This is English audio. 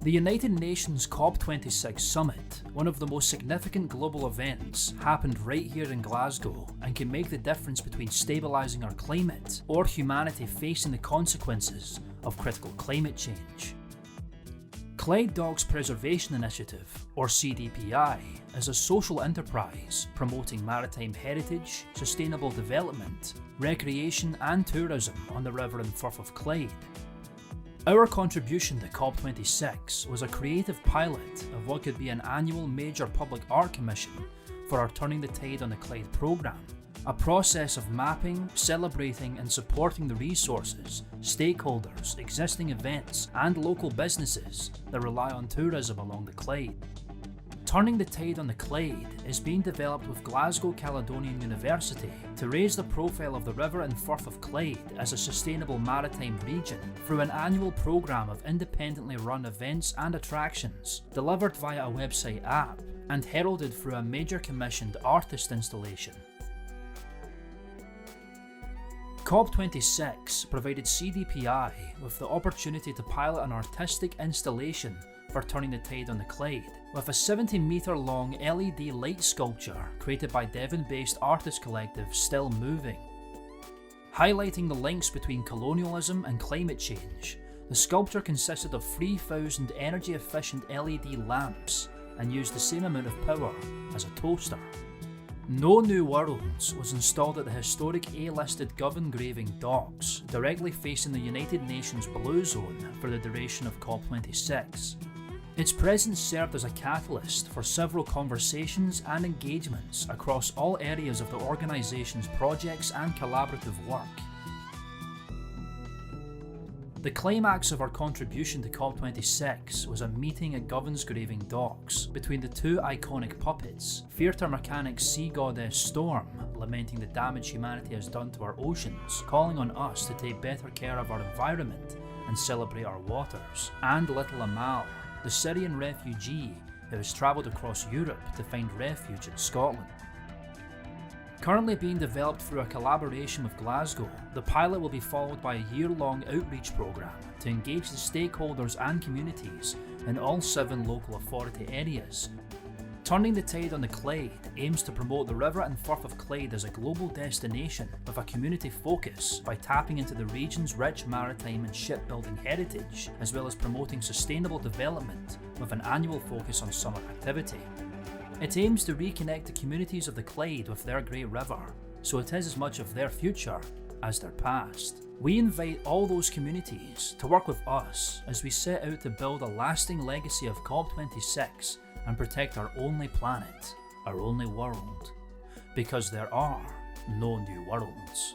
The United Nations COP26 Summit, one of the most significant global events, happened right here in Glasgow and can make the difference between stabilising our climate or humanity facing the consequences of critical climate change. Clyde Docks Preservation Initiative, or CDPI, is a social enterprise promoting maritime heritage, sustainable development, recreation and tourism on the River and Firth of Clyde. Our contribution to COP26 was a creative pilot of what could be an annual major public art commission for our Turning the Tide on the Clyde programme, a process of mapping, celebrating and supporting the resources, stakeholders, existing events and local businesses that rely on tourism along the Clyde. Turning the Tide on the Clyde is being developed with Glasgow Caledonian University to raise the profile of the River and Firth of Clyde as a sustainable maritime region through an annual programme of independently run events and attractions delivered via a website app and heralded through a major commissioned artist installation. COP26 provided CDPI with the opportunity to pilot an artistic installation for Turning the Tide on the Clyde, with a 70-metre long LED light sculpture created by Devon-based artist collective Still Moving. Highlighting the links between colonialism and climate change, the sculpture consisted of 3,000 energy-efficient LED lamps and used the same amount of power as a toaster. No New Worlds was installed at the historic A-listed Govan-Graving docks, directly facing the United Nations Blue Zone for the duration of COP26. Its presence served as a catalyst for several conversations and engagements across all areas of the organisation's projects and collaborative work. The climax of our contribution to COP26 was a meeting at Govan-Graving docks between the two iconic puppets, theatre mechanic sea goddess Storm, lamenting the damage humanity has done to our oceans, calling on us to take better care of our environment and celebrate our waters, and Little Amal, the Syrian refugee who has travelled across Europe to find refuge in Scotland. Currently being developed through a collaboration with Glasgow, the pilot will be followed by a year-long outreach programme to engage the stakeholders and communities in all 7 local authority areas. Turning the Tide on the Clyde aims to promote the River and Firth of Clyde as a global destination with a community focus by tapping into the region's rich maritime and shipbuilding heritage, as well as promoting sustainable development with an annual focus on summer activity. It aims to reconnect the communities of the Clyde with their great river, so it is as much of their future as their past. We invite all those communities to work with us as we set out to build a lasting legacy of COP26 and protect our only planet, our only world, because there are no new worlds.